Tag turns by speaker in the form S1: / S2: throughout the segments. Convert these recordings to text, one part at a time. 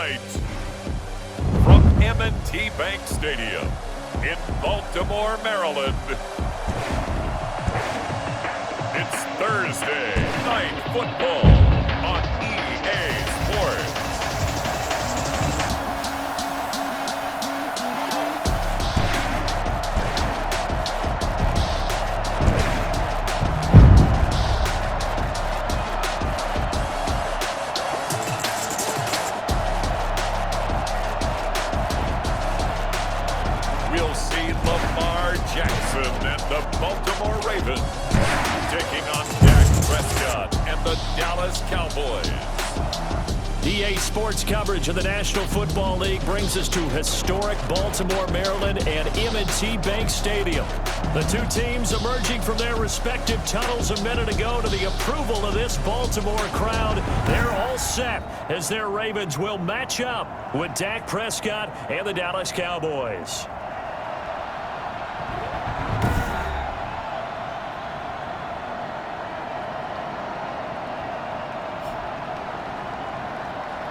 S1: tonight, from M&T Bank Stadium in Baltimore, Maryland, it's Thursday Night Football on EA Sports. We'll see Lamar Jackson and the Baltimore Ravens taking on Dak Prescott and the Dallas Cowboys.
S2: EA Sports coverage of the National Football League brings us to historic Baltimore, Maryland and M&T Bank Stadium. The two teams emerging from their respective tunnels a minute ago to the approval of this Baltimore crowd. They're all set as their Ravens will match up with Dak Prescott and the Dallas Cowboys.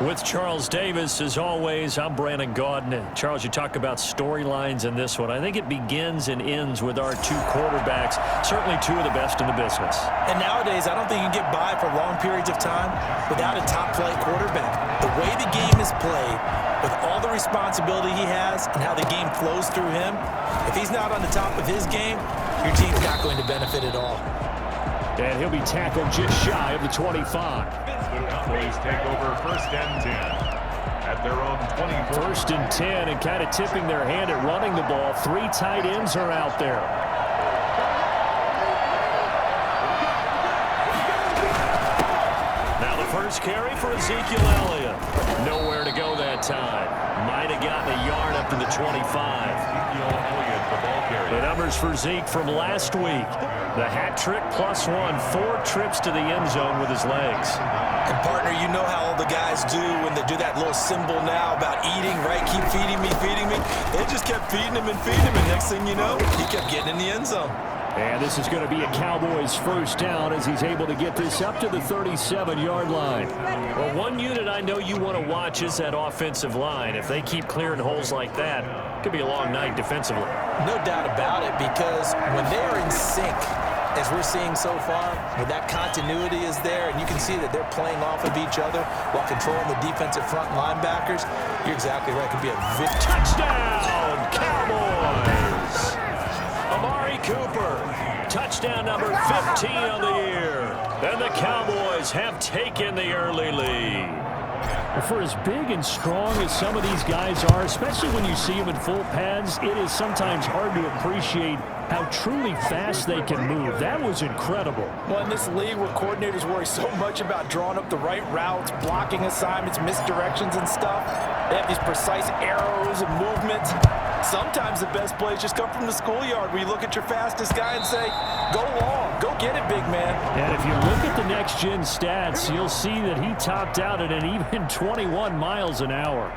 S2: With Charles Davis, as always, I'm Brandon Gaudin. And Charles, you talk about storylines in this one. I think it begins and ends with our two quarterbacks, certainly two of the best in the business.
S3: And nowadays, I don't think you can get by for long periods of time without a top-flight quarterback. The way the game is played, with all the responsibility he has and how the game flows through him, if he's not on the top of his game, your team's not going to benefit at all.
S2: And he'll be tackled just shy of the 25.
S1: The Cowboys take over 1st and 10 at their own 24.
S2: 1st and 10 and kind of tipping their hand at running the ball. Three tight ends are out there. Now the first carry for Ezekiel Elliott. Nowhere to go that time. Might have gotten a yard up to the 25.
S1: Ezekiel Elliott, the ball carrier.
S2: The numbers for Zeke from last week. The hat trick plus one, 4 trips to the end zone with his legs.
S3: And partner, you know how all the guys do when they do that little symbol now about eating, right? Keep feeding me, feeding me. They just kept feeding him and feeding him, and next thing you know, he kept getting in the end zone.
S2: And this is going to be a Cowboys first down as he's able to get this up to the 37-yard line. Well, one unit I know you want to watch is that offensive line. If they keep clearing holes like that, it could be a long night defensively.
S3: No doubt about it, because when they're in sync, as we're seeing so far, when that continuity is there, and you can see that they're playing off of each other while controlling the defensive front linebackers, you're exactly right. It could be a victory.
S2: Touchdown, Cowboys! Amari Cooper, touchdown number 15 on the year. And the Cowboys have taken the early lead. For as big and strong as some of these guys are, especially when you see them in full pads, it is sometimes hard to appreciate how truly fast they can move. That was incredible.
S3: Well, in this league where coordinators worry so much about drawing up the right routes, blocking assignments, misdirections and stuff, they have these precise arrows and movements. Sometimes the best plays just come from the schoolyard where you look at your fastest guy and say, go long, go get it, big man.
S2: And if you look at the next-gen stats, you'll see that he topped out at an even 21 miles an hour.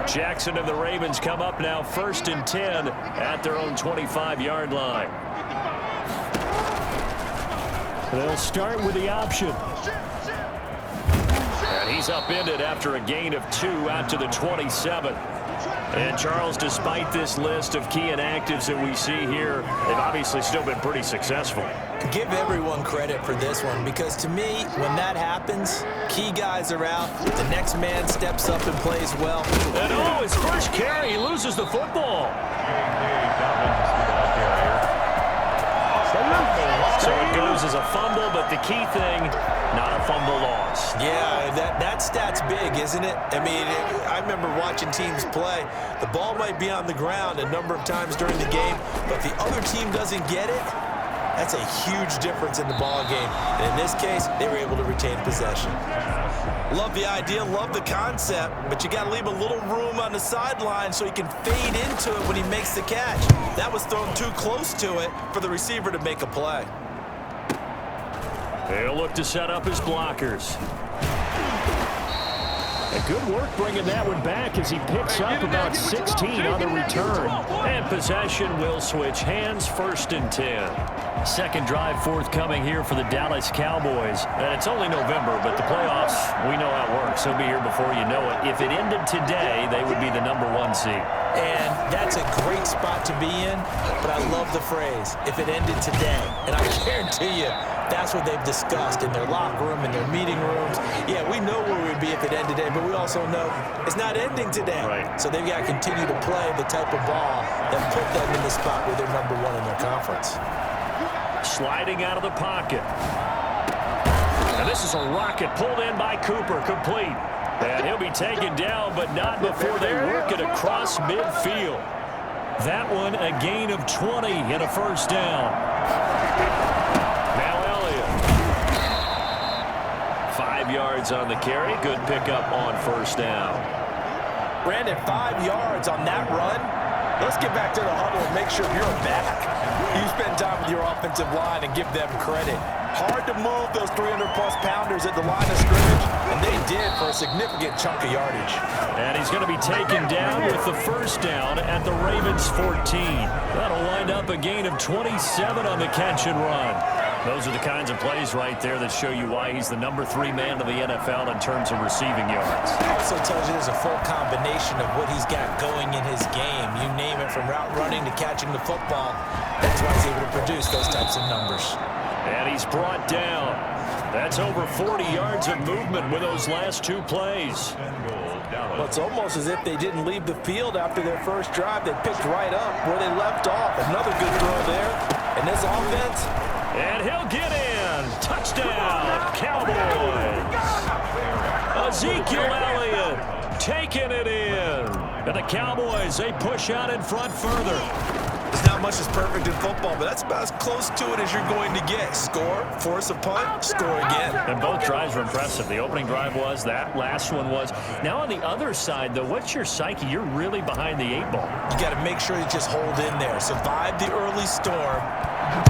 S2: Jackson and the Ravens come up now 1st and 10 at their own 25-yard line. They'll start with the option. And he's upended after a gain of 2 out to the 27. And Charles, despite this list of key inactives that we see here, they've obviously still been pretty successful.
S3: Give everyone credit for this one, because to me, when that happens, key guys are out, the next man steps up and plays well.
S2: And oh, his first carry, he loses the football. So it goes as a fumble, but the key thing, not a fumble loss.
S3: Yeah, that stat's big, isn't it? I mean, I remember watching teams play. The ball might be on the ground a number of times during the game, but the other team doesn't get it. That's a huge difference in the ball game. And in this case, they were able to retain possession. Love the idea, love the concept, but you got to leave a little room on the sideline so he can fade into it when he makes the catch. That was thrown too close to it for the receiver to make a play.
S2: They'll look to set up his blockers. And good work bringing that one back as he picks up about 16 on the return. And possession will switch hands, 1st and 10. Second drive forthcoming here for the Dallas Cowboys. And it's only November, but the playoffs, we know how it works. They'll be here before you know it. If it ended today, they would be the #1 seed.
S3: And that's a great spot to be in, but I love the phrase, if it ended today. And I guarantee you, that's what they've discussed in their locker room, in their meeting rooms. Yeah, we know where we'd be if it ended today, but we also know it's not ending today.
S2: Right.
S3: So they've got to continue to play the type of ball that put them in the spot where they're #1 in their conference.
S2: Sliding out of the pocket. And this is a rocket pulled in by Cooper, complete. And he'll be taken down, but not before they work it across midfield. That one a gain of 20 and a 1st down. Now Elliott. 5 yards on the carry. Good pickup on 1st down.
S3: Brandon, 5 yards on that run. Let's get back to the huddle and make sure you're back. You spend time with your offensive line and give them credit. Hard to move those 300-plus pounders at the line of scrimmage, and they did for a significant chunk of yardage.
S2: And he's going to be taken down with the 1st down at the Ravens 14. That'll wind up a gain of 27 on the catch and run. Those are the kinds of plays right there that show you why he's the #3 man in the NFL in terms of receiving yards.
S3: Also tells you there's a full combination of what he's got going in his game. You name it, from route running to catching the football. That's why he's able to produce those types of numbers.
S2: And he's brought down. That's over 40 yards of movement with those last 2 plays.
S3: Well, it's almost as if they didn't leave the field after their first drive. They picked right up where they left off. Another good throw there. And this offense.
S2: And he'll get in. Touchdown, Cowboys. Ezekiel Elliott taking it in. And the Cowboys, they push out in front further.
S3: There's not much that's perfect in football, but that's about as close to it as you're going to get. Score, force a punt, score again.
S2: And both drives were impressive. The opening drive was, that last one was. Now on the other side, though, what's your psyche? You're really behind the 8 ball.
S3: You got to make sure you just hold in there. Survive the early storm,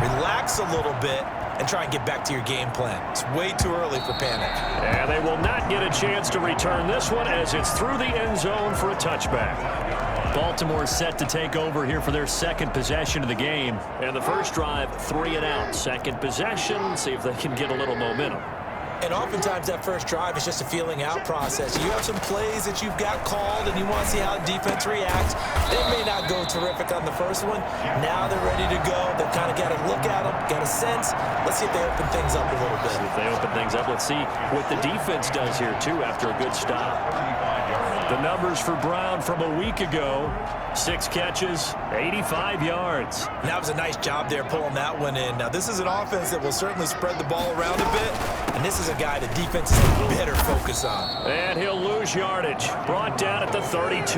S3: relax a little bit, and try and get back to your game plan. It's way too early for panic.
S2: And they will not get a chance to return this one as it's through the end zone for a touchback. Baltimore set to take over here for their 2nd possession of the game. And the first drive, 3 and out. 2nd possession, see if they can get a little momentum.
S3: And oftentimes that first drive is just a feeling out process. You have some plays that you've got called and you want to see how the defense reacts. They may not go terrific on the first one. Now they're ready to go. They've kind of got to look at them, got a sense. Let's see if they open things up a little bit.
S2: See if they open things up. Let's see what the defense does here, too, after a good stop. The numbers for Brown from a week ago, 6 catches, 85 yards.
S3: And that was a nice job there pulling that one in. Now, this is an offense that will certainly spread the ball around a bit, and this is a guy the defense better focus on.
S2: And he'll lose yardage. Brought down at the 32.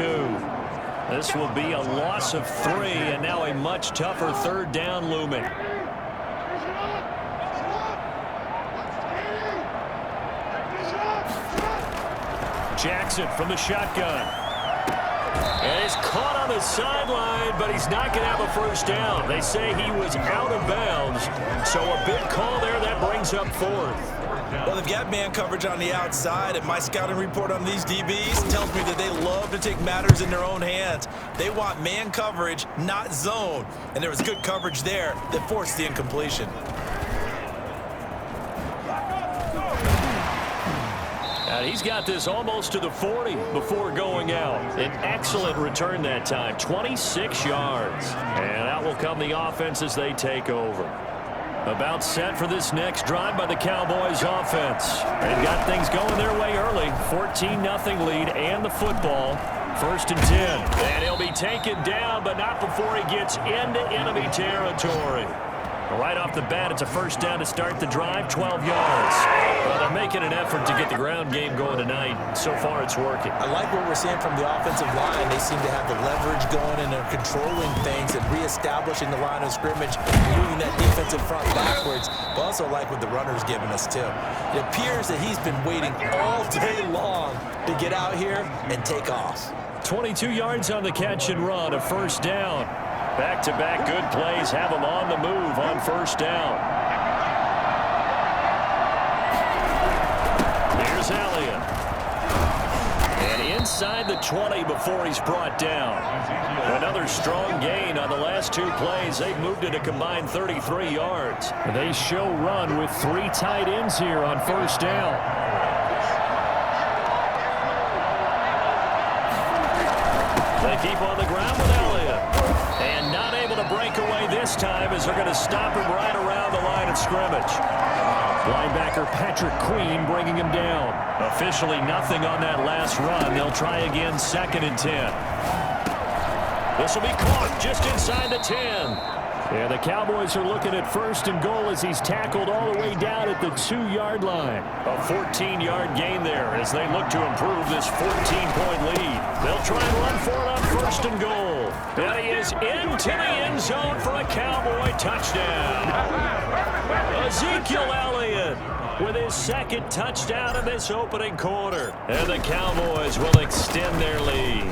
S2: This will be a loss of 3, and now a much tougher 3rd down looming. Jackson from the shotgun. And he's caught on the sideline, but he's not going to have a 1st down. They say he was out of bounds, so a big call there that brings up 4th.
S3: Well, they've got man coverage on the outside, and my scouting report on these DBs tells me that they love to take matters in their own hands. They want man coverage, not zone. And there was good coverage there that forced the incompletion.
S2: And he's got this almost to the 40 before going out. An excellent return that time, 26 yards. And out will come the offense as they take over. About set for this next drive by the Cowboys offense. They've got things going their way early. 14-0 lead and the football. 1st and 10. And he'll be taken down, but not before he gets into enemy territory. Right off the bat, it's a 1st down to start the drive, 12 yards. Well, they're making an effort to get the ground game going tonight. So far, it's working.
S3: I like what we're seeing from the offensive line. They seem to have the leverage going, and they're controlling things and reestablishing the line of scrimmage, moving that defensive front backwards. But also like what the runner's giving us, too. It appears that he's been waiting all day long to get out here and take off.
S2: 22 yards on the catch and run, a 1st down. Back-to-back good plays have him on the move on 1st down. Here's Elliott. inside the 20 before he's brought down. Another strong gain on the last 2 plays. They've moved it a combined 33 yards.
S4: They show run with 3 tight ends here on first down.
S2: They keep on the ground with Elliott. And not able to break away this time as they're going to stop him right around the line of scrimmage.
S4: Linebacker Patrick Queen bringing him down.
S2: Officially nothing on that last run. They'll try again, 2nd and 10. This will be caught just inside the 10.
S4: And the Cowboys are looking at 1st and goal as he's tackled all the way down at the 2-yard line.
S2: A 14-yard gain there as they look to improve this 14-point lead. They'll try and run for it on 1st and goal. And he is into the end zone for a Cowboy touchdown. Ezekiel Elliott with his 2nd touchdown in this opening quarter. And the Cowboys will extend their lead.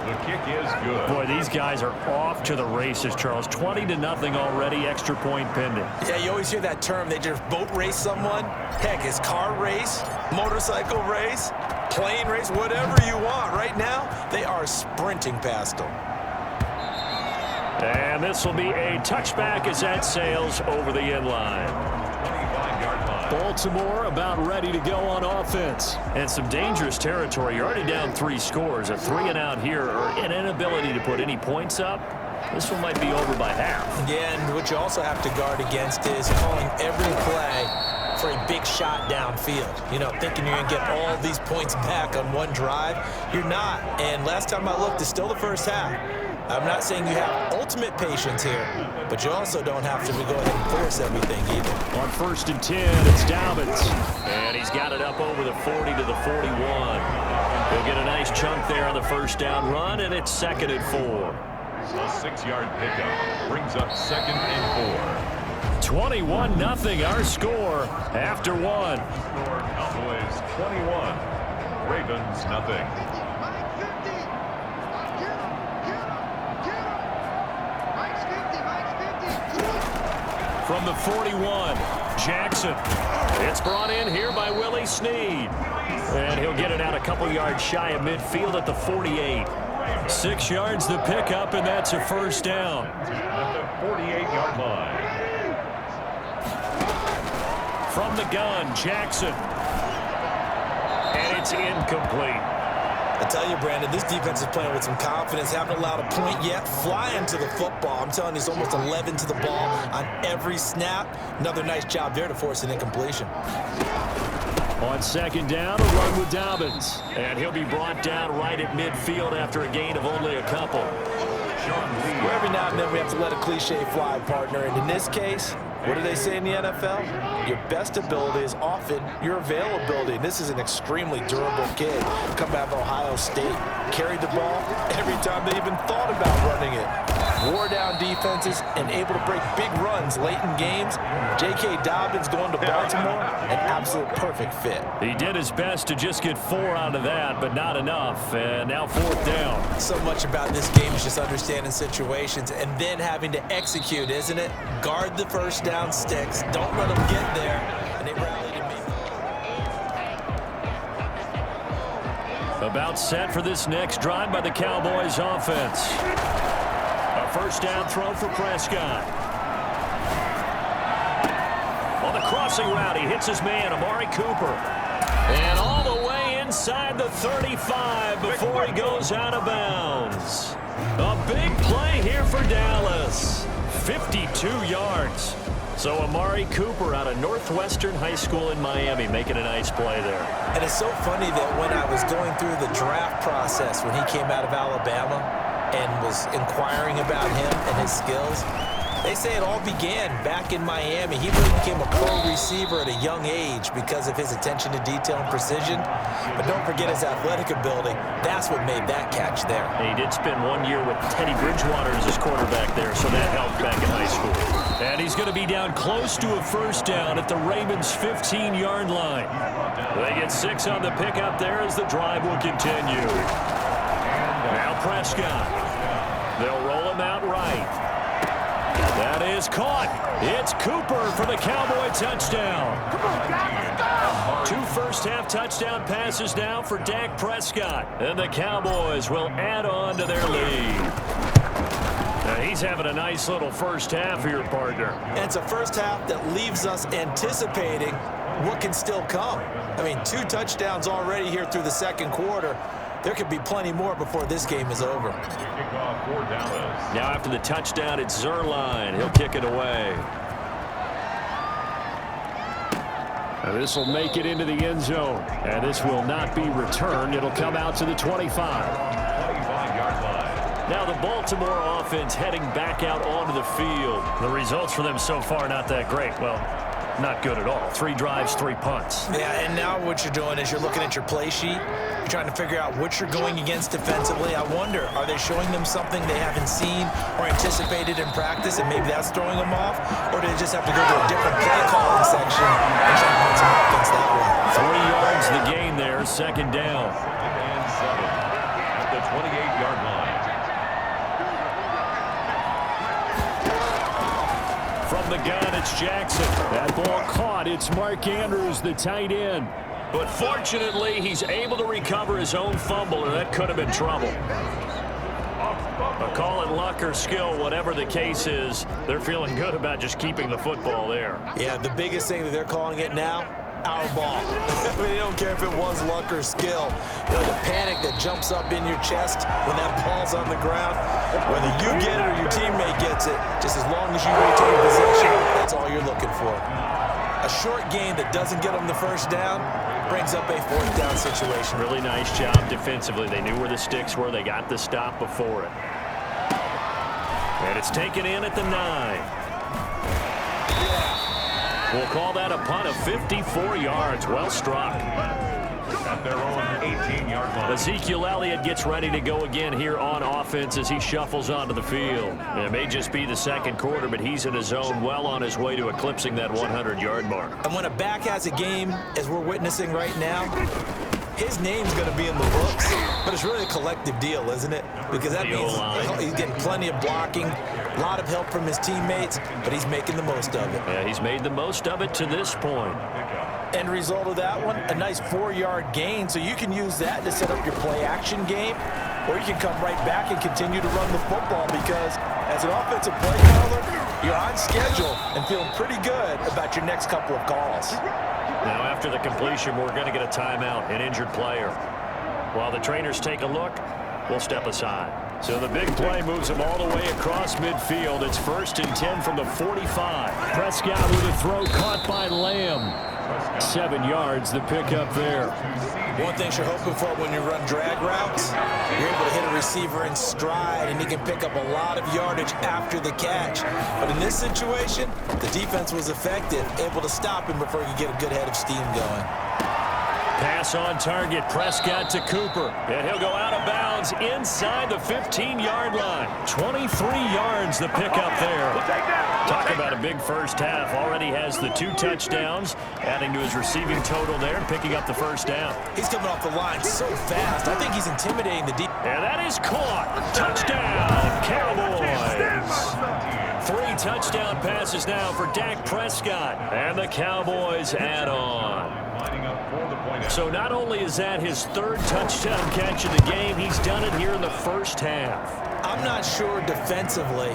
S1: The kick is good.
S4: Boy, these guys are off to the races, Charles. 20-0 already, extra point pending.
S3: Yeah, you always hear that term. They just boat race someone. Heck, it's car race, motorcycle race, plane race, whatever you want. Right now, they are sprinting past them.
S2: And this will be a touchback as that sails over the end line.
S1: 25-yard line.
S4: Baltimore about ready to go on offense.
S2: And some dangerous territory. You're already down 3 scores. A 3-and-out here or an inability to put any points up. This one might be over by half.
S3: Yeah, and what you also have to guard against is calling every play for a big shot downfield. You know, thinking you're going to get all these points back on one drive. You're not. And last time I looked, it's still the first half. I'm not saying you have ultimate patience here, but you also don't have to go ahead and force everything either.
S4: On 1st and 10, it's Dobbins.
S2: And he's got it up over the 40 to the 41. He'll get a nice chunk there on the 1st down run, and it's 2nd and 4.
S1: A 6-yard pickup brings up 2nd and 4.
S4: 21-0 our score after 1.
S1: Cowboys 21, Ravens nothing.
S2: From the 41, Jackson. It's brought in here by Willie Snead. And he'll get it out a couple yards shy of midfield at the 48.
S4: 6 yards the pickup, and that's a 1st down.
S1: At the 48-yard line.
S2: From the gun, Jackson. And it's incomplete.
S3: I tell you, Brandon, this defense is playing with some confidence. Haven't allowed a point yet. Flying to the football. I'm telling you, it's almost 11 to the ball on every snap. Another nice job there to force an incompletion.
S4: On 2nd down, a run with Dobbins.
S2: And he'll be brought down right at midfield after a gain of only a couple.
S3: Well, every now and then we have to let a cliche fly, partner. And in this case, what do they say in the NFL? Your best ability is often your availability. And this is an extremely durable kid. Come out of Ohio State, carried the ball every time they even thought about running it. Wore down defenses and able to break big runs late in games. J.K. Dobbins going to Baltimore, an absolute perfect fit.
S2: He did his best to just get 4 out of that, but not enough. And now 4th down.
S3: So much about this game is just understanding situations and then having to execute, isn't it? Guard the 1st down sticks. Don't let them get there. And they rallied to me.
S2: About set for this next drive by the Cowboys offense. A 1st down throw for Prescott. On the crossing route, he hits his man, Amari Cooper. And all the way inside the 35 before he goes out of bounds. A big play here for Dallas. 52 yards. So Amari Cooper out of Northwestern High School in Miami making a nice play there.
S3: And it's so funny that when I was going through the draft process when he came out of Alabama and was inquiring about him and his skills, they say it all began back in Miami. He really became a pro receiver at a young age because of his attention to detail and precision. But don't forget his athletic ability. That's what made that catch there.
S2: He did spend 1 year with Teddy Bridgewater as his quarterback there, so that helped back in high school.
S4: And he's going to be down close to a 1st down at the Ravens' 15-yard line.
S2: They get 6 on the pickup there as the drive will continue. Now Prescott. They'll roll him out right. That is caught. It's Cooper for the Cowboy touchdown. 2 first-half touchdown passes now for Dak Prescott. And the Cowboys will add on to their lead. Now he's having a nice little first half here, partner.
S3: And it's a first half that leaves us anticipating what can still come. I mean, 2 touchdowns already here through the second quarter. There could be plenty more before this game is over.
S2: Now after the touchdown, it's Zerline. He'll kick it away.
S4: This will make it into the end zone. And this will not be returned. It'll come out to the 25.
S2: Now the Baltimore offense heading back out onto the field. The results for them so far not that great. Well, not good at all. 3 drives, 3 punts.
S3: Yeah, and now what you're doing is you're looking at your play sheet. You're trying to figure out what you're going against defensively. I wonder, are they showing them something they haven't seen or anticipated in practice, and maybe that's throwing them off? Or do they just have to go to a different play calling section and try to run some offense that way?
S2: 3 yards the gain there, second down.
S1: And 7 at the 28-yard line.
S2: From the gun, it's Jackson.
S4: That ball caught. It's Mark Andrews, the tight end.
S2: But fortunately, he's able to recover his own fumble, or that could have been trouble. But call it luck or skill, whatever the case is, they're feeling good about just keeping the football there.
S3: Yeah, the biggest thing that they're calling it now, our ball. I mean, they don't care if it was luck or skill. You know, the panic that jumps up in your chest when that ball's on the ground, whether you get it or your teammate gets it, just as long as you retain possession, that's all you're looking for. A short gain that doesn't get them the first down brings up a 4th down situation.
S2: Really nice job defensively. They knew where the sticks were. They got the stop before it. And it's taken in at the 9. We'll call that a punt of 54 yards. Well struck.
S1: At their own 18-yard line.
S2: Ezekiel Elliott gets ready to go again here on offense as he shuffles onto the field. It may just be the second quarter, but he's in his zone, well on his way to eclipsing that 100-yard mark.
S3: And when a back has a game, as we're witnessing right now, his name's going to be in the books, but it's really a collective deal, isn't it? Because that means he's getting plenty of blocking, a lot of help from his teammates, but he's making the most of it.
S2: Yeah, he's made the most of it to this point.
S3: End result of that one, a nice 4-yard gain, so you can use that to set up your play-action game, or you can come right back and continue to run the football because as an offensive play caller, you're on schedule and feeling pretty good about your next couple of calls.
S2: Now, after the completion, we're going to get a timeout, an injured player. While the trainers take a look, we'll step aside.
S4: So the big play moves him all the way across midfield. It's 1st and 10 from the 45. Prescott with a throw caught by Lamb. 7 yards, the pickup there.
S3: One thing you're hoping for when you run drag routes, you're able to hit a receiver in stride, and he can pick up a lot of yardage after the catch. But in this situation, the defense was effective, able to stop him before he could get a good head of steam going.
S2: Pass on target, Prescott to Cooper. And he'll go out of bounds inside the 15-yard line. 23 yards the pickup there. Talk about a big first half. Already has the 2 touchdowns, adding to his receiving total there and picking up the first down.
S3: He's coming off the line so fast. I think he's intimidating the defense.
S2: And that is caught. Touchdown, Cowboys. 3 touchdown passes now for Dak Prescott. And the Cowboys add on. So not only is that his 3rd touchdown catch of the game, he's done it here in the first half.
S3: I'm not sure defensively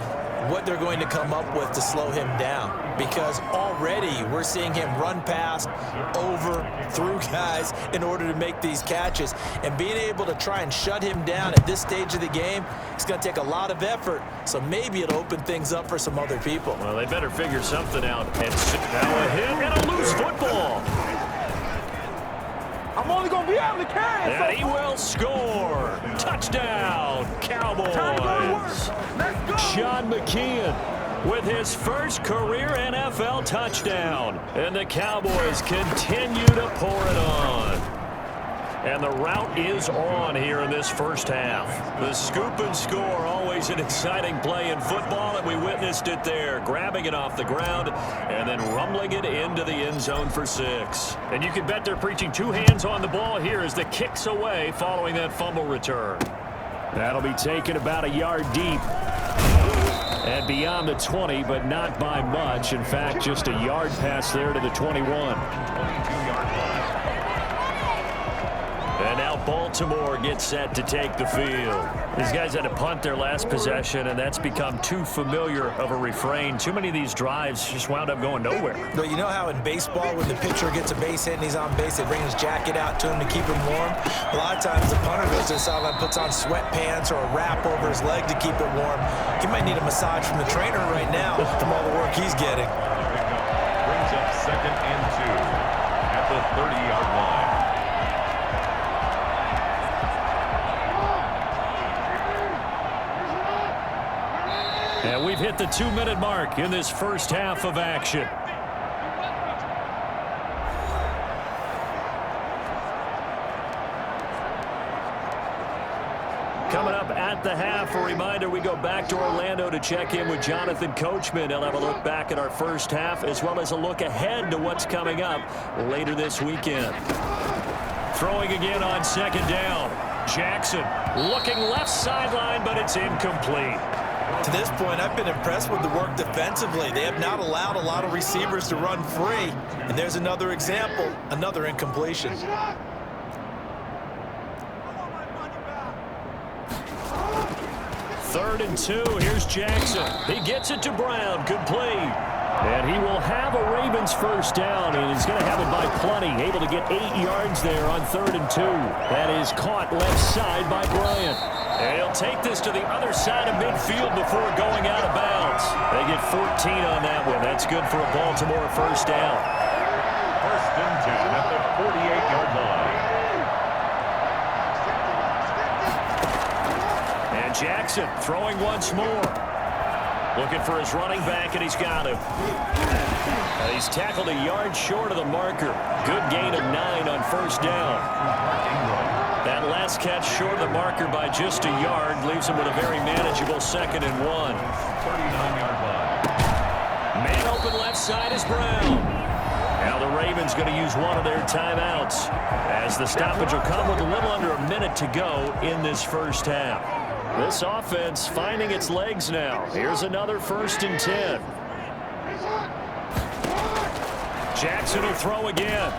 S3: what they're going to come up with to slow him down, because already we're seeing him run past, over, through guys in order to make these catches. And being able to try and shut him down at this stage of the game, it's going to take a lot of effort, so maybe it'll open things up for some other people.
S2: Well, they better figure something out. And now a hit and a loose football.
S5: I'm only going to be able to carry it.
S2: And he will score. Touchdown, Cowboys.
S4: Sean McKeon
S2: with his first career NFL touchdown. And the Cowboys continue to pour it on. And the route is on here in this first half. The scoop and score, always an exciting play in football, and we witnessed it there, grabbing it off the ground and then rumbling it into the end zone for 6. And you can bet they're preaching 2 hands on the ball here as the kick's away following that fumble return.
S4: That'll be taken about a yard deep. And beyond the 20, but not by much. In fact, just a yard pass there to the 21. And now Baltimore gets set to take the field. These guys had to punt their last possession, and that's become too familiar of a refrain. Too many of these drives just wound up going nowhere.
S3: But you know how in baseball, when the pitcher gets a base hit and he's on base, they bring his jacket out to him to keep him warm? A lot of times the punter goes to the sideline, puts on sweatpants or a wrap over his leg to keep it warm. He might need a massage from the trainer right now from all the work he's getting.
S1: Brings up 2nd and 2 at the 30-yard line.
S4: And we've hit the 2-minute mark in this first half of action. Coming up at the half, a reminder, we go back to Orlando to check in with Jonathan Coachman. He'll have a look back at our first half as well as a look ahead to what's coming up later this weekend. Throwing again on 2nd down. Jackson looking left sideline, but it's incomplete.
S3: To this point, I've been impressed with the work defensively. They have not allowed a lot of receivers to run free. And there's another example, another incompletion.
S4: 3rd and 2. Here's Jackson. He gets it to Brown. Good play. And he will have a Ravens first down, and he's going to have it by plenty. Able to get 8 yards there on 3rd and 2. That is caught left side by Bryant. And he'll take this to the other side of midfield before going out of bounds. They get 14 on that one. That's good for a Baltimore first down.
S1: 1st and 10 at the 48-yard line.
S4: And Jackson throwing once more. Looking for his running back, and he's got him. He's tackled a yard short of the marker. Good gain of 9 on first down. That last catch short of the marker by just a yard leaves him with a very manageable 2nd and 1.
S1: 39-yard line.
S4: Man open left side is Brown. Now the Ravens going to use one of their timeouts as the stoppage will come with a little under a minute to go in this first half. This offense finding its legs now. Here's another 1st and 10. Jackson will throw again.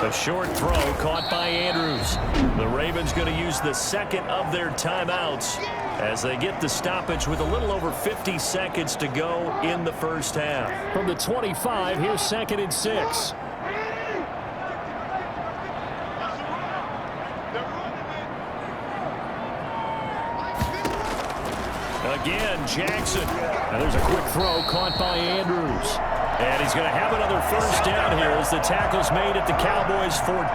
S4: A short throw caught by Andrews. The Ravens going to use the 2nd of their timeouts as they get the stoppage with a little over 50 seconds to go in the first half. From the 25, here's 2nd and 6. Again, Jackson. And there's a quick throw caught by Andrews. And he's going to have another first down here as the tackle's made at the Cowboys 14.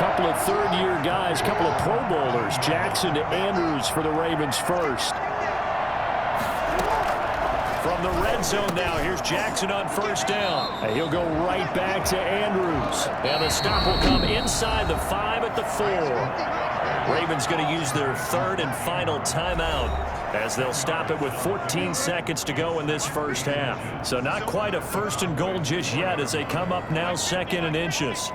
S4: Couple of third-year guys, couple of Pro Bowlers. Jackson to Andrews for the Ravens first. From the red zone now, here's Jackson on first down. And he'll go right back to Andrews. And the stop will come inside the 5 at the 4. Ravens going to use their 3rd and final timeout as they'll stop it with 14 seconds to go in this first half. So not quite a 1st and goal just yet as they come up now 2nd and inches.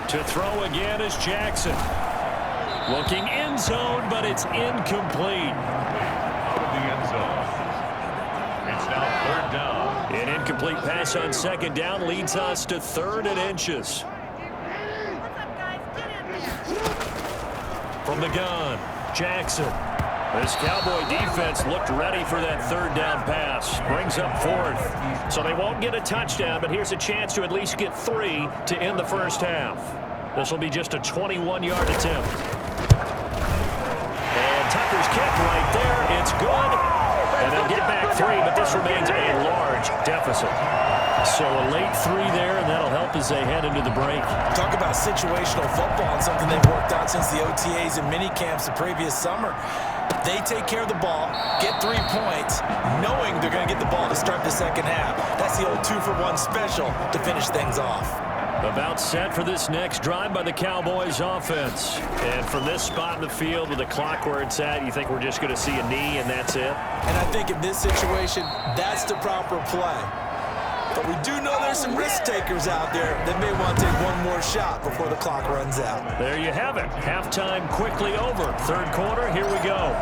S4: To throw again is Jackson. Looking end zone, but it's incomplete.
S1: Out of the end zone. It's now 3rd down.
S4: An incomplete pass on 2nd down leads us to 3rd and inches. From the gun, Jackson. This Cowboy defense looked ready for that 3rd down pass. Brings up 4th. So they won't get a touchdown, but here's a chance to at least get 3 to end the first half. This will be just a 21-yard attempt. And Tucker's kick right there. It's good. And they'll get back 3, but this remains a large deficit. So a late 3 there, and that'll help as they head into the break.
S3: Talk about situational football and something they've worked on since the OTAs and mini camps the previous summer. They take care of the ball, get 3 points, knowing they're going to get the ball to start the second half. That's the old 2-for-1 special to finish things off.
S4: About set for this next drive by the Cowboys offense. And from this spot in the field with the clock where it's at, you think we're just going to see a knee and that's it?
S3: And I think in this situation, that's the proper play. But we do know there's some risk takers out there that may want to take one more shot before the clock runs out.
S4: There you have it. Halftime quickly over. 3rd quarter, here we go.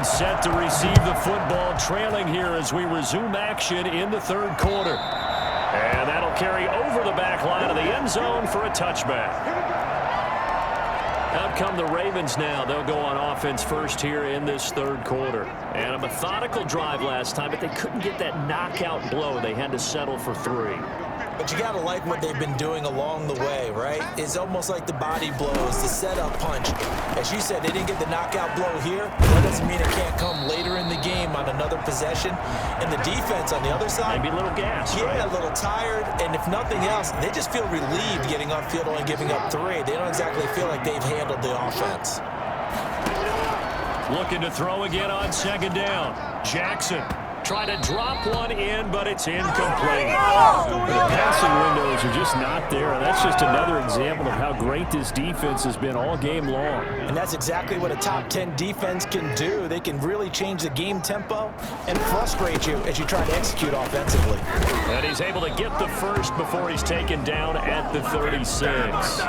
S4: Ravens set to receive the football, trailing here as we resume action in the third quarter. And that'll carry over the back line of the end zone for a touchback. Out come the Ravens now. They'll go on offense first here in this third quarter. And a methodical drive last time, but they couldn't get that knockout blow. They had to settle for 3.
S3: But you got to like what they've been doing along the way, right? It's almost like the body blows, the setup punch. As you said, they didn't get the knockout blow here. That doesn't mean it can't come later in the game on another possession. And the defense on the other side,
S4: maybe a little gassed,
S3: yeah,
S4: right?
S3: A little tired. And if nothing else, they just feel relieved getting off field only giving up 3. They don't exactly feel like they've handled the offense.
S4: Looking to throw again on second down. Jackson trying to drop one in, but it's incomplete.
S2: The passing windows are just not there, and that's just another example of how great this defense has been all game long.
S3: And that's exactly what a top 10 defense can do. They can really change the game tempo and frustrate you as you try to execute offensively.
S4: And he's able to get the first before he's taken down at the 36.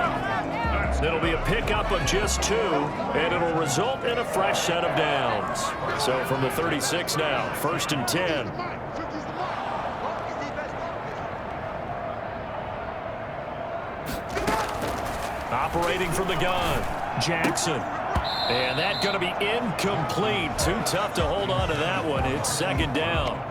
S4: It'll be a pickup of just 2, and it'll result in a fresh set of downs. So from the 36 now, 1st and 10. Operating from the gun, Jackson. And that's going to be incomplete. Too tough to hold on to that one. It's second down.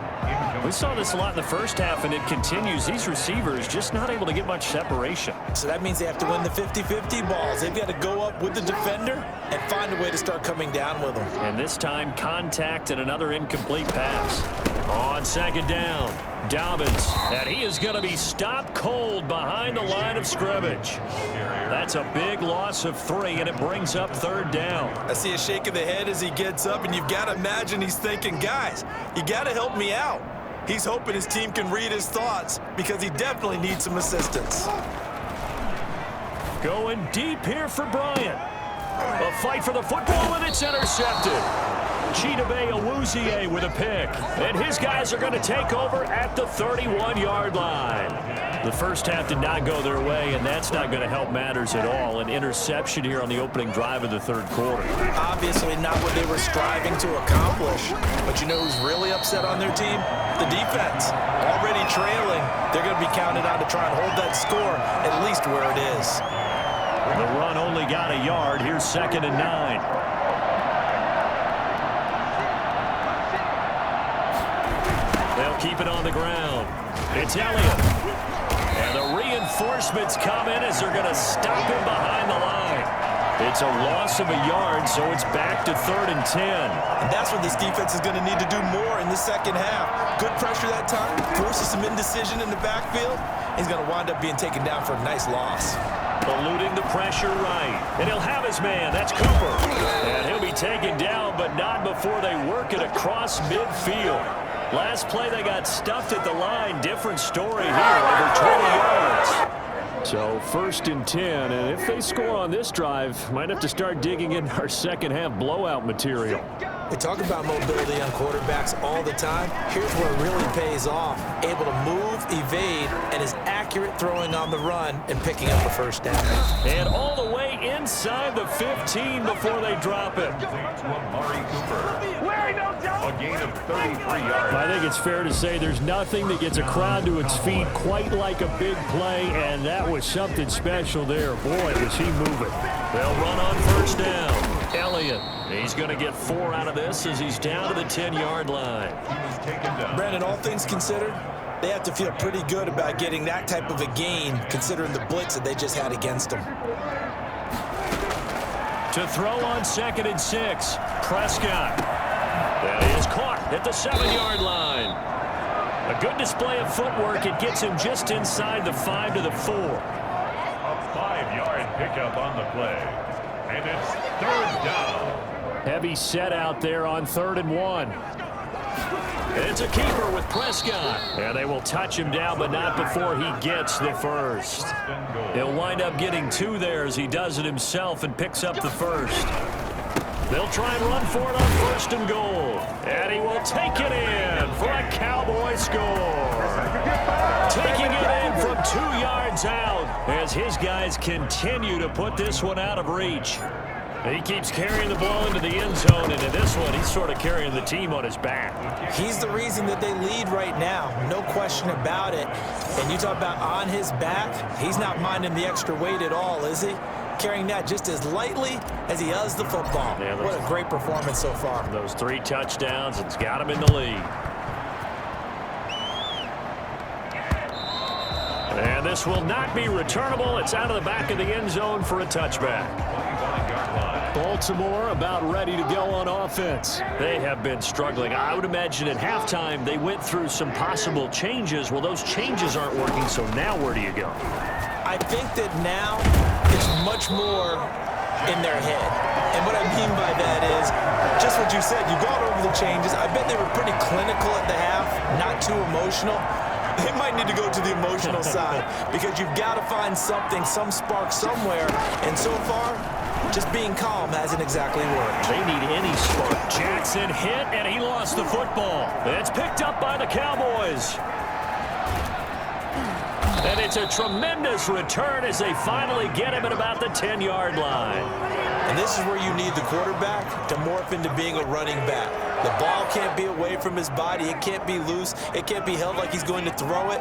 S4: We saw this a lot in the first half, and it continues. These receivers just not able to get much separation.
S3: So that means they have to win the 50-50 balls. They've got to go up with the defender and find a way to start coming down with them.
S4: And this time, contact and another incomplete pass. On second down, Dobbins. And he is going to be stopped cold behind the line of scrimmage. That's a big loss of 3, and it brings up 3rd down.
S3: I see a shake of the head as he gets up, and you've got to imagine he's thinking, guys, you got to help me out. He's hoping his team can read his thoughts because he definitely needs some assistance.
S4: Going deep here for Bryant. A fight for the football, and it's intercepted. Chidobe Awuzie with a pick. And his guys are going to take over at the 31-yard line. The first half did not go their way, and that's not going to help matters at all. An interception here on the opening drive of the third quarter.
S3: Obviously not what they were striving to accomplish. But you know who's really upset on their team? The defense. Already trailing. They're going to be counted on to try and hold that score at least where it is.
S4: The run only got a yard. Here's 2nd and 9. They'll keep it on the ground. It's Elliott. And the reinforcements come in as they're going to stop him behind the line. It's a loss of a yard, so it's back to 3rd and 10.
S3: And that's what this defense is going to need to do more in the second half. Good pressure that time, forces some indecision in the backfield. He's going to wind up being taken down for a nice loss.
S4: Eluding the pressure right. And he'll have his man. That's Cooper. And he'll be taken down, but not before they work it across midfield. Last play, they got stuffed at the line. Different story here, over 20 yards.
S2: So 1st and 10, and if they score on this drive, might have to start digging in our second half blowout material.
S3: We talk about mobility on quarterbacks all the time. Here's where it really pays off. Able to move, evade, and is accurate throwing on the run and picking up a first down.
S4: And all the way inside the 15 before they drop it.
S1: A gain of 33 yards.
S2: I think it's fair to say there's nothing that gets a crowd to its feet quite like a big play, and that was something special there. Boy, was he moving.
S4: They'll run on 1st down. Elliott. He's going to get 4 out of this as he's down to the 10-yard line.
S3: Brandon, all things considered, they have to feel pretty good about getting that type of a gain considering the blitz that they just had against them.
S4: To throw on 2nd and 6, Prescott. That is caught at the 7-yard line. A good display of footwork. It gets him just inside the 5 to the 4.
S1: A 5-yard pickup on the play. And it's 3rd down.
S2: Heavy set out there on 3rd and 1.
S4: It's a keeper with Prescott. And they will touch him down, but not before he gets the first. He'll wind up getting 2 there as he does it himself and picks up the first. They'll try and run for it on 1st and goal. And he will take it in for a Cowboy score. Taking it in from 2 yards out as his guys continue to put this one out of reach.
S2: He keeps carrying the ball into the end zone, and in this one, he's sort of carrying the team on his back.
S3: He's the reason that they lead right now, no question about it. And you talk about on his back, he's not minding the extra weight at all, is he? Carrying that just as lightly as he does the football.
S2: Yeah,
S3: what a great performance so far.
S2: Those 3 touchdowns, it's got him in the lead. And this will not be returnable. It's out of the back of the end zone for a touchback.
S4: Baltimore about ready to go on offense.
S2: They have been struggling. I would imagine at halftime they went through some possible changes. Well, those changes aren't working, so now where do you go?
S3: I think that now it's much more in their head. And what I mean by that is just what you said. You've gone over the changes. I bet they were pretty clinical at the half, not too emotional. They might need to go to the emotional side because you've got to find something, some spark somewhere. And so far, just being calm hasn't exactly worked.
S2: They need any spark. Jackson hit, and he lost the football. It's picked up by the Cowboys. And it's a tremendous return as they finally get him at about the 10-yard line.
S3: And this is where you need the quarterback to morph into being a running back. The ball can't be away from his body. It can't be loose. It can't be held like he's going to throw it.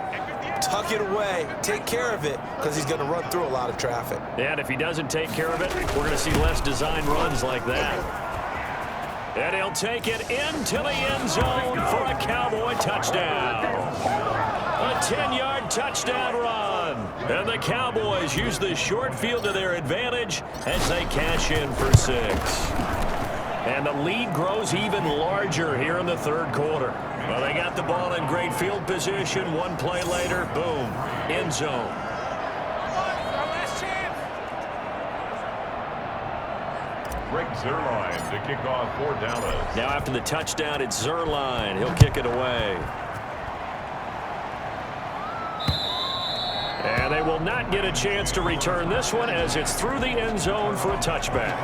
S3: Tuck it away. Take care of it because he's going to run through a lot of traffic.
S2: And if he doesn't take care of it, we're going to see less design runs like that. And he'll take it into the end zone for a Cowboy touchdown. A 10-yard touchdown run. And the Cowboys use the short field to their advantage as they cash in for 6. And the lead grows even larger here in the third quarter. Well, they got the ball in great field position. One play later, boom, end zone.
S1: Greg Zuerlein to kick off for Dallas.
S2: Now after the touchdown, it's Zuerlein. He'll kick it away. And they will not get a chance to return this one as it's through the end zone for a touchback.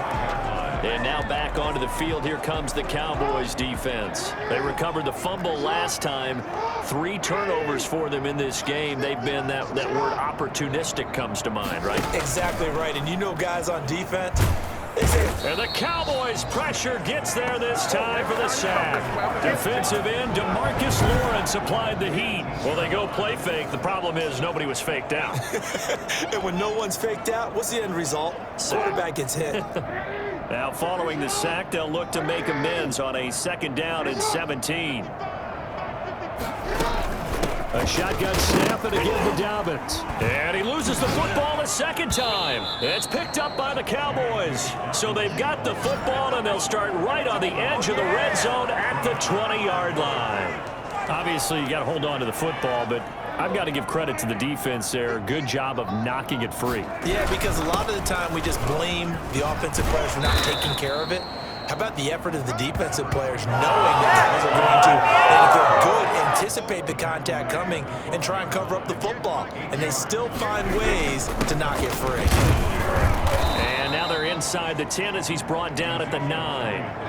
S2: And now back onto the field. Here comes the Cowboys defense. They recovered the fumble last time. 3 turnovers for them in this game. They've been, that word opportunistic comes to mind, right?
S3: Exactly right. And you know guys on defense,
S2: and the Cowboys pressure gets there this time for the sack. Defensive end DeMarcus Lawrence applied the heat. Well, they go play fake. The problem is nobody was faked out.
S3: And when no one's faked out, what's the end result? Quarterback gets hit.
S2: Now, following the sack, they'll look to make amends on a 2nd down and 17.
S4: A shotgun snap and again to Dobbins.
S2: And he loses the football a 2nd time. It's picked up by the Cowboys. So they've got the football, and they'll start right on the edge of the red zone at the 20-yard line. Obviously, you got to hold on to the football, but I've got to give credit to the defense there. Good job of knocking it free.
S3: Yeah, because a lot of the time we just blame the offensive players for not taking care of it. How about the effort of the defensive players knowing that guys are going to, and if they're good, anticipate the contact coming and try and cover up the football. And they still find ways to knock it free.
S2: And now they're inside the 10 as he's brought down at the 9.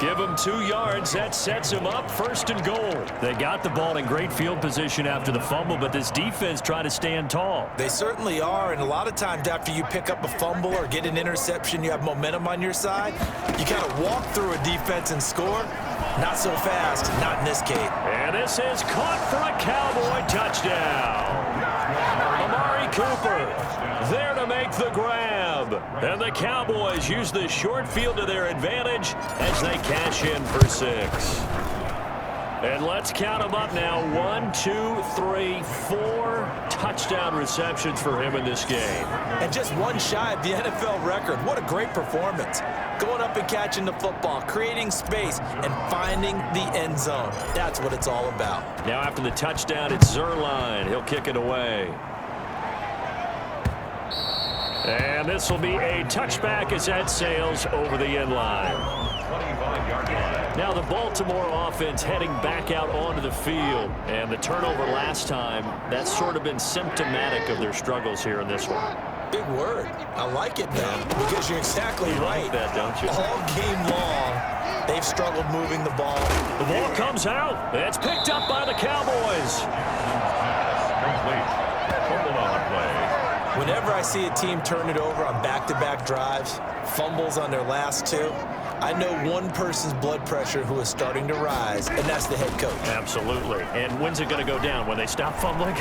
S2: Give him 2 yards. That sets him up 1st and goal. They got the ball in great field position after the fumble, but this defense tried to stand tall.
S3: They certainly are, and a lot of times after you pick up a fumble or get an interception, you have momentum on your side. You kind of walk through a defense and score. Not so fast, not in this case.
S2: And this is caught for a Cowboy touchdown. Amari Cooper there to make the grab. And the Cowboys use the short field to their advantage as they cash in for 6. And let's count them up now. 1, 2, 3, 4 touchdown receptions for him in this game.
S3: And just one shy of the NFL record. What a great performance. Going up and catching the football, creating space, and finding the end zone. That's what it's all about.
S2: Now after the touchdown, it's Zuerlein. He'll kick it away. And this will be a touchback as that sails over the end line.
S1: 25-yard line.
S2: Now the Baltimore offense heading back out onto the field. And the turnover last time, that's sort of been symptomatic of their struggles here in this one.
S3: Big word. I like it now because you're exactly right.
S2: Like that, don't you?
S3: All game long, they've struggled moving the ball.
S2: The ball comes out. It's picked up by the Cowboys.
S1: Complete. Fumble on the play.
S3: Whenever I see a team turn it over on back-to-back drives, fumbles on their last two, I know one person's blood pressure who is starting to rise, and that's the head coach.
S2: Absolutely. And when's it going to go down? When they stop fumbling?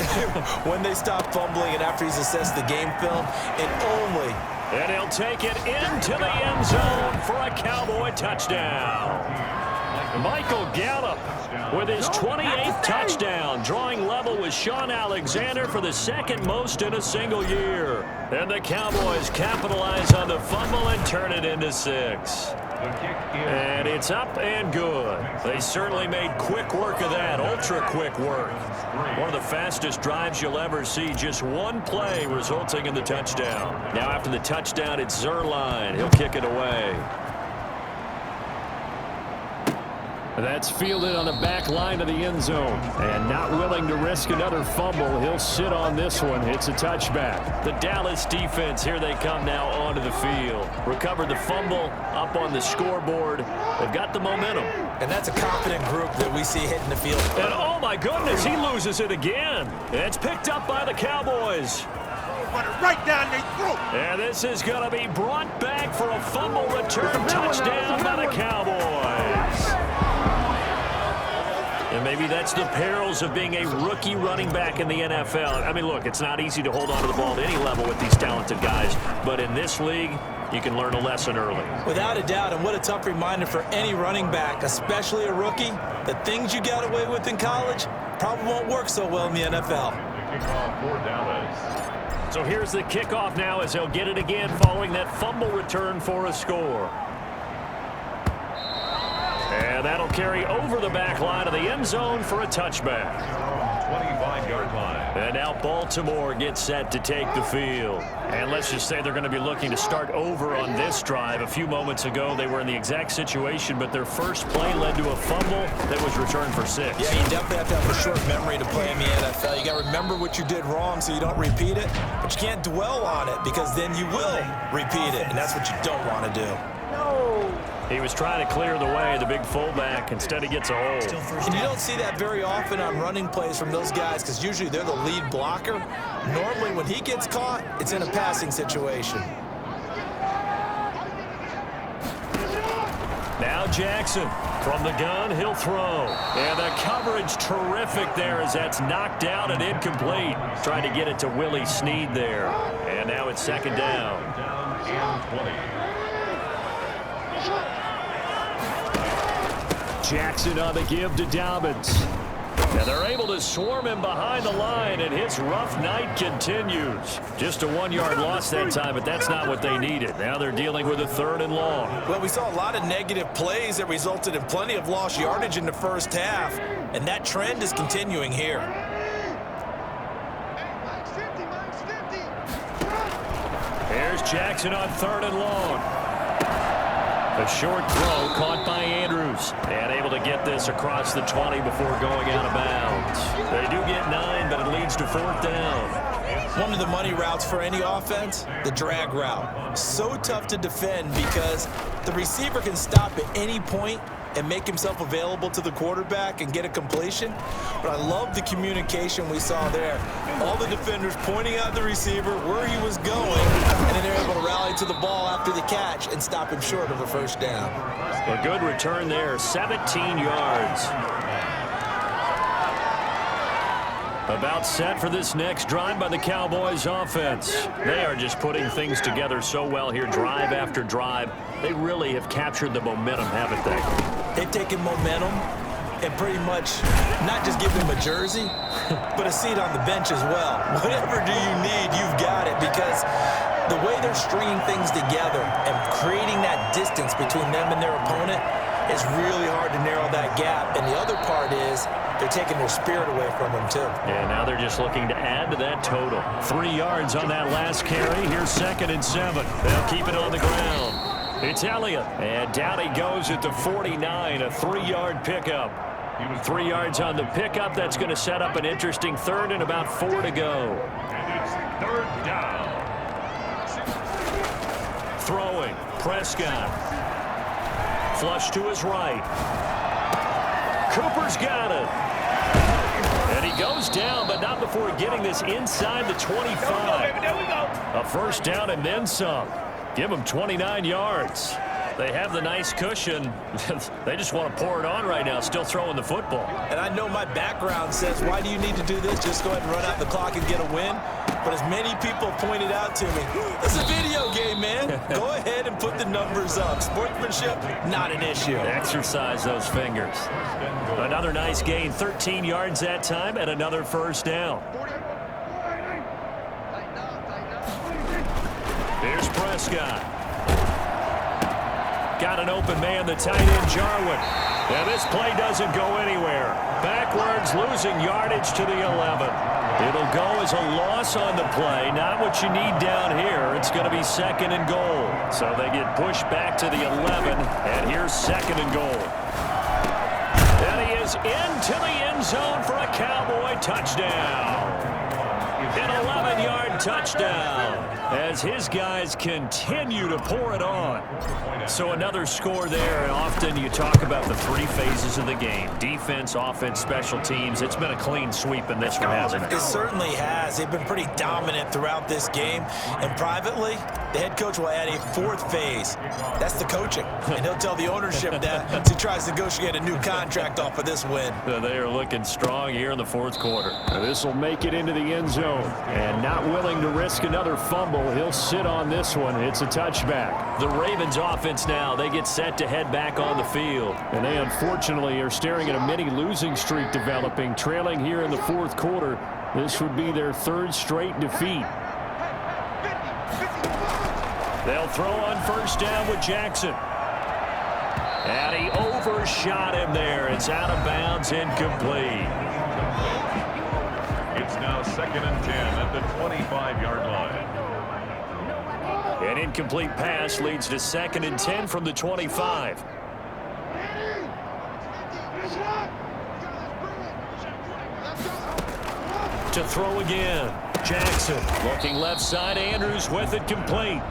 S3: When they stop fumbling and after he's assessed the game film, and only.
S2: And he'll take it into the end zone for a Cowboy touchdown. Michael Gallup with his 28th touchdown, drawing level with Sean Alexander for the second most in a single year. And the Cowboys capitalize on the fumble and turn it into 6. And it's up and good. They certainly made quick work of that, ultra-quick work. One of the fastest drives you'll ever see, just one play resulting in the touchdown. Now after the touchdown, it's Zerline. He'll kick it away.
S4: That's fielded on the back line of the end zone. And not willing to risk another fumble, he'll sit on this one. It's a touchback.
S2: The Dallas defense, here they come now onto the field. Recovered the fumble, up on the scoreboard. They've got the momentum.
S3: And that's a confident group that we see hitting the field.
S2: And oh my goodness, he loses it again. It's picked up by the Cowboys.
S5: Right down their throat.
S2: And this is going to be brought back for a fumble return touchdown by the Cowboys. And maybe that's the perils of being a rookie running back in the NFL. I mean, look, it's not easy to hold on to the ball at any level with these talented guys. But in this league, you can learn a lesson early.
S3: Without a doubt, and what a tough reminder for any running back, especially a rookie. The things you got away with in college probably won't work so well in the NFL.
S2: So here's the kickoff now as they'll get it again following that fumble return for a score. And that'll carry over the back line of the end zone for a touchback. 25-yard line. And now Baltimore gets set to take the field. And let's just say they're going to be looking to start over on this drive. A few moments ago, they were in the exact situation, but their first play led to a fumble that was returned for 6.
S3: Yeah, you definitely have to have a short memory to play in the NFL. You got to remember what you did wrong so you don't repeat it, but you can't dwell on it because then you will repeat it, and that's what you don't want to do.
S2: He was trying to clear the way, the big fullback. Instead, he gets a hold.
S3: And you don't see that very often on running plays from those guys because usually they're the lead blocker. Normally, when he gets caught, it's in a passing situation.
S2: Now Jackson from the gun, he'll throw. And the coverage terrific there as that's knocked out and incomplete. Trying to get it to Willie Snead there. And now it's second down.
S4: Jackson on the give to Dobbins.
S2: And they're able to swarm him behind the line, and his rough night continues. Just a 1-yard loss that time, but that's not what they needed. Now they're dealing with a 3rd and long.
S3: Well, we saw a lot of negative plays that resulted in plenty of lost yardage in the first half, and that trend is continuing here.
S2: Here's Jackson on 3rd and long. A short throw caught by Andrews. And able to get this across the 20 before going out of bounds. They do get 9, but it leads to 4th down.
S3: One of the money routes for any offense, the drag route. So tough to defend because the receiver can stop at any point and make himself available to the quarterback and get a completion. But I love the communication we saw there. All the defenders pointing out the receiver where he was going, and then they're able to rally to the ball after the catch and stop him short of a first down.
S2: A good return there, 17 yards. About set for this next drive by the Cowboys offense. They are just putting things together so well here, drive after drive. They really have captured the momentum, haven't they?
S3: They've taken momentum and pretty much not just give them a jersey, but a seat on the bench as well. Whatever do you need, you've got it, because the way they're stringing things together and creating that distance between them and their opponent is really hard to narrow that gap. And the other part is they're taking their spirit away from them, too.
S2: Yeah, now they're just looking to add to that total. 3 yards on that last carry. Here's 2nd and 7. They'll keep it on the ground. It's Elliott. And down he goes at the 49, a 3-yard pickup. 3 yards on the pickup. That's going to set up an interesting 3rd and about 4 to go.
S1: And it's 3rd down.
S2: Throwing. Prescott. Flush to his right. Cooper's got it. And And he goes down, but not before getting this inside the 25.
S5: There we go.
S2: A first down and then some. Give them 29 yards. They have the nice cushion. They just want to pour it on right now, still throwing the football.
S3: And I know my background says, why do you need to do this? Just go ahead and run out the clock and get a win. But as many people pointed out to me, it's a video game, man. Go ahead and put the numbers up. Sportsmanship, not an issue.
S2: Exercise those fingers. Another nice gain, 13 yards that time, and another first down. Here's Prescott. Got an open man, the tight end, Jarwin. And this play doesn't go anywhere. Backwards, losing yardage to the 11. It'll go as a loss on the play. Not what you need down here. It's going to be second and goal. So they get pushed back to the 11, and here's second and goal. And he is into the end zone for a Cowboy touchdown. An 11-yard touchdown as his guys continue to pour it on. So another score there, and often you talk about the three phases of the game. Defense, offense, special teams. It's been a clean sweep in this one, hasn't it?
S3: It certainly has. They've been pretty dominant throughout this game. And privately, the head coach will add a fourth phase. That's the coaching. And he'll tell the ownership that as he tries to negotiate a new contract off of this win.
S2: They are looking strong here in the fourth quarter.
S4: This will make it into the end zone. And not willing to risk another fumble, he'll sit on this one. It's a touchback.
S2: The Ravens offense now, they get set to head back on the field.
S4: And they unfortunately are staring at a mini losing streak developing, trailing here in the fourth quarter. This would be their third straight defeat.
S2: They'll throw on first down with Jackson. And he overshot him there. It's out of bounds, incomplete.
S1: It's now second and 10 at the 25-yard line.
S2: An incomplete pass leads to second and 10 from the 25. To throw again. Jackson looking left side. Andrews with it, complete.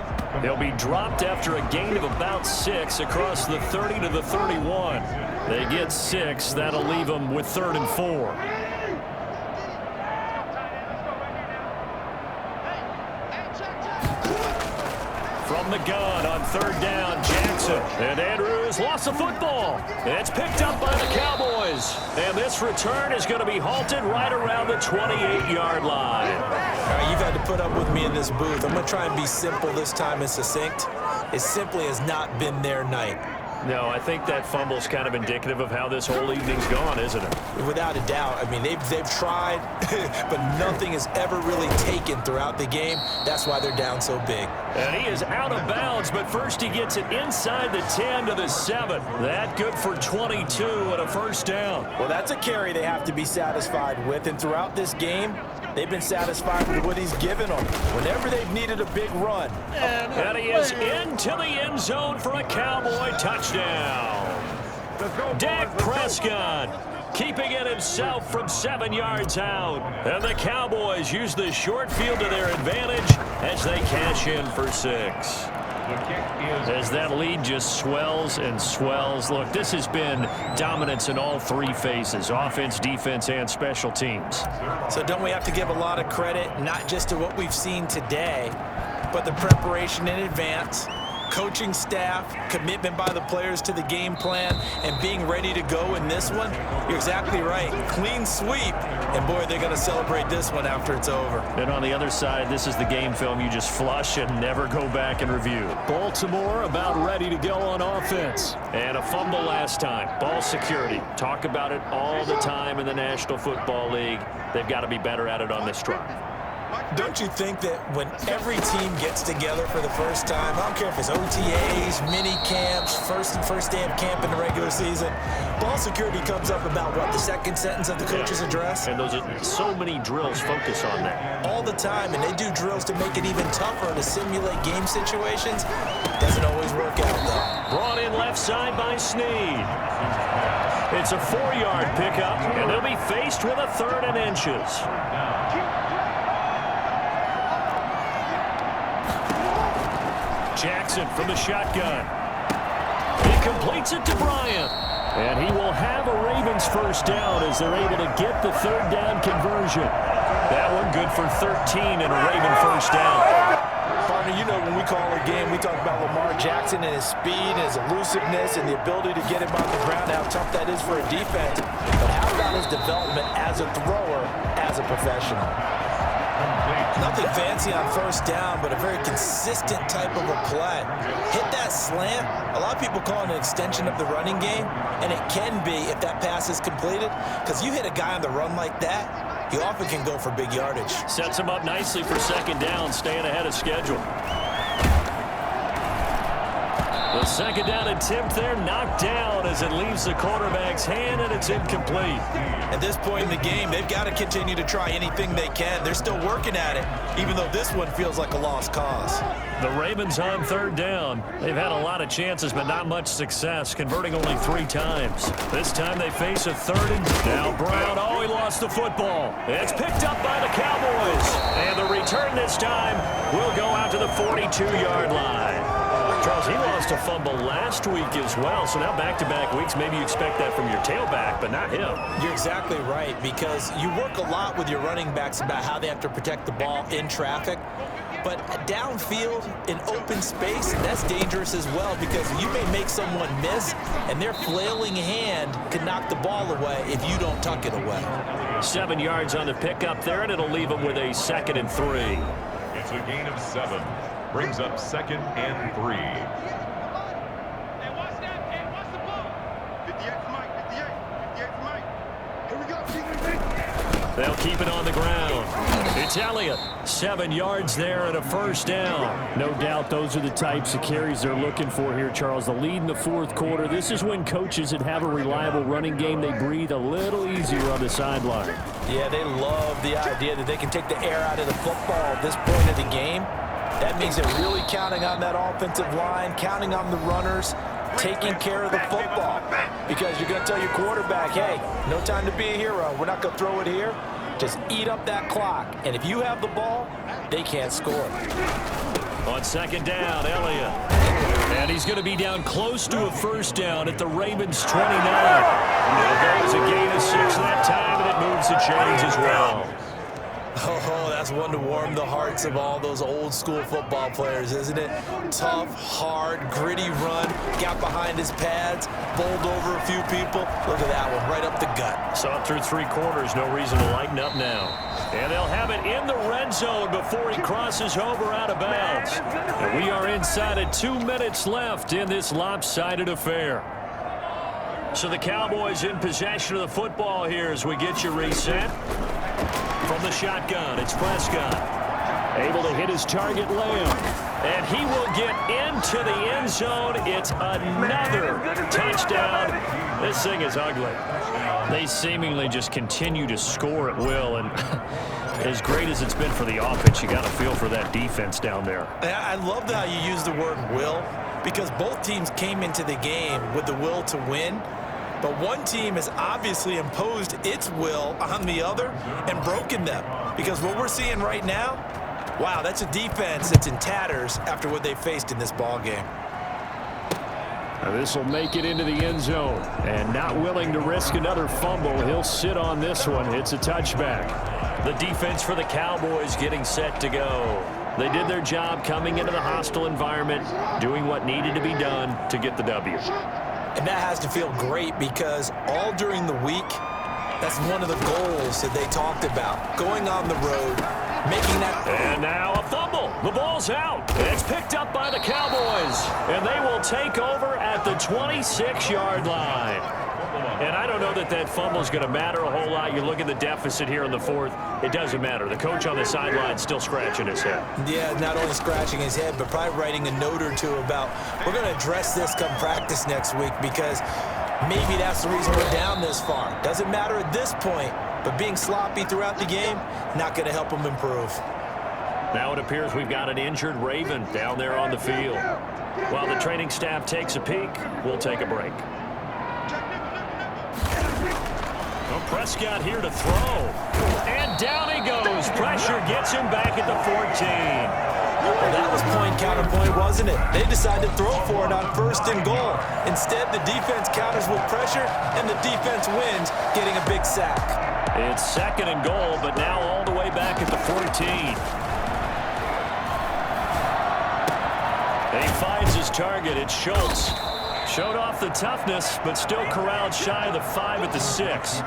S2: They'll be dropped after a gain of about 6 across the 30 to the 31. They get 6. That'll leave them with 3rd and 4. From the gun on 3rd down, Jackson. And Andrews lost the football. It's picked up by the Cowboys. And this return is going to be halted right around the 28-yard line.
S3: All right, you've had to put up with me in this booth. I'm going to try and be simple this time and succinct. It simply has not been their night.
S2: No, I think that fumble's kind of indicative of how this whole evening's gone, isn't it?
S3: Without a doubt. I mean, they've tried, but nothing has ever really taken throughout the game. That's why they're down so big.
S2: And he is out of bounds, but first he gets it inside the 10 to the 7. That good for 22 and a first down.
S3: Well, that's a carry they have to be satisfied with. And throughout this game, they've been satisfied with what he's given them whenever they've needed a big run.
S2: And he is into the end zone for a Cowboy touchdown. Dak Prescott keeping it himself from 7 yards out. And the Cowboys use the short field to their advantage as they cash in for 6. As that lead just swells and swells. Look, this has been dominance in all three phases, offense, defense, and special teams.
S3: So don't we have to give a lot of credit, not just to what we've seen today, but the preparation in advance, coaching staff, commitment by the players to the game plan, and being ready to go in this one? You're exactly right. Clean sweep. And, boy, they're going to celebrate this one after it's over.
S2: And on the other side, this is the game film you just flush and never go back and review.
S4: Baltimore about ready to go on offense.
S2: And a fumble last time. Ball security. Talk about it all the time in the National Football League. They've got to be better at it on this drive.
S3: Don't you think that when every team gets together for the first time, I don't care if it's OTAs, mini camps, first day of camp in the regular season, ball security comes up about, what, the second sentence of the coach's address?
S2: And those are so many drills focus on that.
S3: All the time, and they do drills to make it even tougher to simulate game situations. Doesn't always work out, though.
S2: Brought in left side by Snead. It's a 4-yard pickup, and they'll be faced with a 3rd and inches. Jackson from the shotgun. He completes it to Bryant.
S4: And he will have a Ravens first down as they're able to get the third down conversion. That one good for 13 and a Raven first down.
S3: Partner, you know when we call a game, we talk about Lamar Jackson and his speed, his elusiveness, and the ability to get him on the ground, how tough that is for a defense. But how about his development as a thrower, as a professional? Nothing fancy on first down, but a very consistent type of a play. Hit that slant. A lot of people call it an extension of the running game, and it can be if that pass is completed, because you hit a guy on the run like that, he often can go for big yardage.
S4: Sets him up nicely for second down, staying ahead of schedule. The second down attempt there knocked down as it leaves the quarterback's hand, and it's incomplete.
S3: At this point in the game, they've got to continue to try anything they can. They're still working at it, even though this one feels like a lost cause.
S4: The Ravens on third down. They've had a lot of chances, but not much success, converting only 3 times. This time they face a third and now Brown. Oh, he lost the football. It's picked up by the Cowboys. And the return this time will go out to the 42-yard line. Charles, he lost a fumble last week as well, so now back-to-back weeks, maybe you expect that from your tailback, but not him.
S3: You're exactly right, because you work a lot with your running backs about how they have to protect the ball in traffic. But downfield, in open space, that's dangerous as well, because you may make someone miss, and their flailing hand can knock the ball away if you don't tuck it away.
S2: 7 yards on the pickup there, and it'll leave them with a 2nd and 3.
S1: It's a gain of 7. Brings up 2nd and 3.
S5: Hey, watch that. Hey, watch the ball. 58 for Mike. 58 for Mike. Here we go.
S2: They'll keep it on the ground. It's Elliott. 7 yards there and a first down.
S4: No doubt those are the types of carries they're looking for here, Charles. The lead in the fourth quarter. This is when coaches that have a reliable running game, they breathe a little easier on the sideline.
S3: Yeah, they love the idea that they can take the air out of the football at this point of the game. That means they're really counting on that offensive line, counting on the runners, taking care of the football. Because you're going to tell your quarterback, hey, no time to be a hero. We're not going to throw it here. Just eat up that clock. And if you have the ball, they can't score.
S2: On second down, Elliott. And he's going to be down close to a first down at the Ravens' 29. There goes a gain of 6 that time, and it moves the chains as well.
S3: Oh, that's one to warm the hearts of all those old school football players, isn't it? Tough, hard, gritty run, got behind his pads, bowled over a few people. Look at that one, right up the gut.
S2: Saw it through 3 quarters, no reason to lighten up now. And they'll have it in the red zone before he crosses over out of bounds. And we are inside of 2 minutes left in this lopsided affair. So the Cowboys in possession of the football here as we get you reset. From the shotgun, it's Prescott. Able to hit his target, Lamb. And he will get into the end zone. It's another touchdown. This thing is ugly. They seemingly just continue to score at will. And as great as it's been for the offense, you got to feel for that defense down there.
S3: I love how you use the word will, because both teams came into the game with the will to win. But one team has obviously imposed its will on the other and broken them. Because what we're seeing right now, wow, that's a defense that's in tatters after what they faced in this ball game.
S4: This will make it into the end zone. And not willing to risk another fumble, he'll sit on this one. It's a touchback.
S2: The defense for the Cowboys getting set to go. They did their job coming into the hostile environment, doing what needed to be done to get the W.
S3: And that has to feel great, because all during the week, that's one of the goals that they talked about. Going on the road, making that...
S2: And now a fumble. The ball's out. It's picked up by the Cowboys. And they will take over at the 26-yard line. And I don't know that that fumble is going to matter a whole lot. You look at the deficit here in the fourth. It doesn't matter. The coach on the sideline still scratching his head.
S3: Yeah, not only scratching his head, but probably writing a note or two about, we're going to address this come practice next week, because maybe that's the reason we're down this far. Doesn't matter at this point, but being sloppy throughout the game, not going to help them improve.
S2: Now it appears we've got an injured Raven down there on the field. While the training staff takes a peek, we'll take a break. Well, Prescott here to throw. And down he goes. Pressure gets him back at the 14.
S3: Well, that was point counterpoint, wasn't it? They decided to throw for it on 1st and goal. Instead, the defense counters with pressure, and the defense wins, getting a big sack.
S2: It's 2nd and goal, but now all the way back at the 14. He finds his target. It's Schultz. Showed off the toughness, but still corralled shy of the 5 at the 6.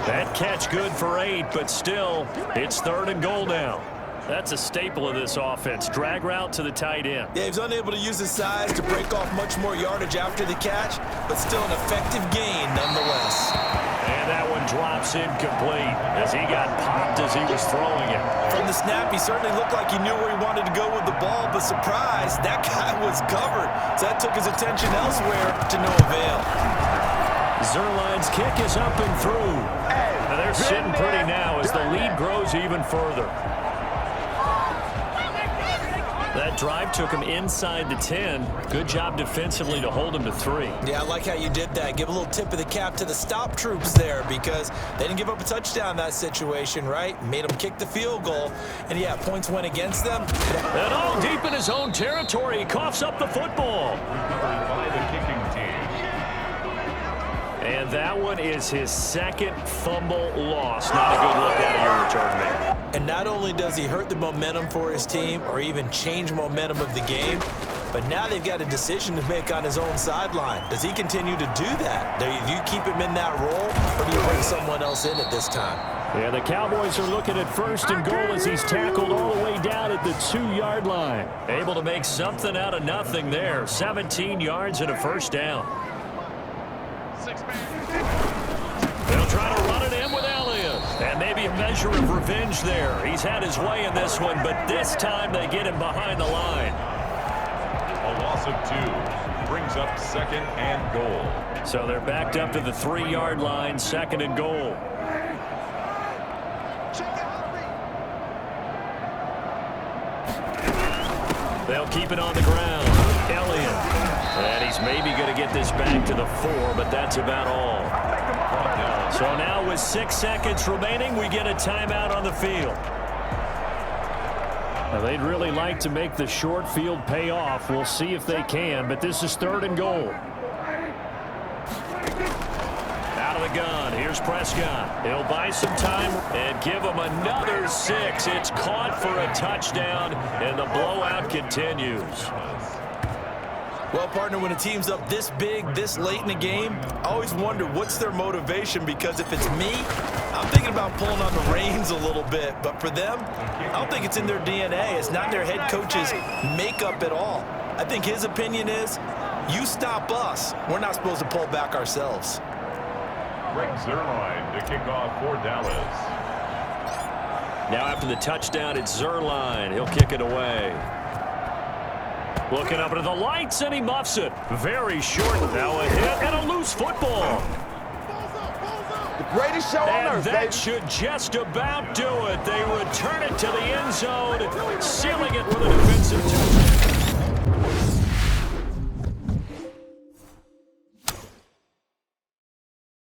S2: That catch good for 8, but still, it's 3rd and goal now. That's a staple of this offense. Drag route to the tight end.
S3: Yeah, he's unable to use his size to break off much more yardage after the catch, but still an effective gain nonetheless.
S2: And that one drops incomplete as he got popped as he was throwing it.
S3: From the snap, he certainly looked like he knew where he wanted to go with the ball, but surprise, that guy was covered. So that took his attention elsewhere to no avail.
S2: Zerline's kick is up and through. Now they're sitting pretty now as the lead grows even further. That drive took him inside the 10. Good job defensively to hold him to 3.
S3: Yeah, I like how you did that. Give a little tip of the cap to the stop troops there because they didn't give up a touchdown in that situation, right? Made them kick the field goal. And, yeah, points went against them.
S2: And all deep in his own territory, he coughs up the football.
S1: By the kicking team.
S2: And that one is his 2nd fumble loss. Not a good look out of your return man.
S3: And not only does he hurt the momentum for his team or even change momentum of the game, but now they've got a decision to make on his own sideline. Does he continue to do that? Do you keep him in that role, or do you bring someone else in at this time?
S2: Yeah, the Cowboys are looking at 1st and goal as he's tackled all the way down at the 2-yard line. Able to make something out of nothing there. 17 yards and a 1st down. They'll try to run it in with Elliott. And maybe a measure of revenge there. He's had his way in this one, but this time they get him behind the line.
S1: A loss of 2 brings up 2nd and goal.
S2: So they're backed up to the 3-yard line, 2nd and goal. They'll keep it on the ground. Elliott. And he's maybe going to get this back to the 4, but that's about all. So now with 6 seconds remaining, we get a timeout on the field. Now they'd really like to make the short field pay off. We'll see if they can, but this is 3rd and goal. Out of the gun, here's Prescott. He'll buy some time and give him another 6. It's caught for a touchdown, and the blowout continues.
S3: Well, partner, when a team's up this big, this late in the game, I always wonder what's their motivation, because if it's me, I'm thinking about pulling on the reins a little bit. But for them, I don't think it's in their DNA. It's not their head coach's makeup at all. I think his opinion is, you stop us, we're not supposed to pull back ourselves.
S1: Greg Zerline to kick off for Dallas.
S2: Now after the touchdown, it's Zerline. He'll kick it away. Looking up into the lights, and he muffs it. Very short. Now a hit and a loose football.
S5: The greatest show on earth,
S2: that
S5: baby.
S2: should just about do it. They return it to the end zone, sealing it with a defensive touchdown.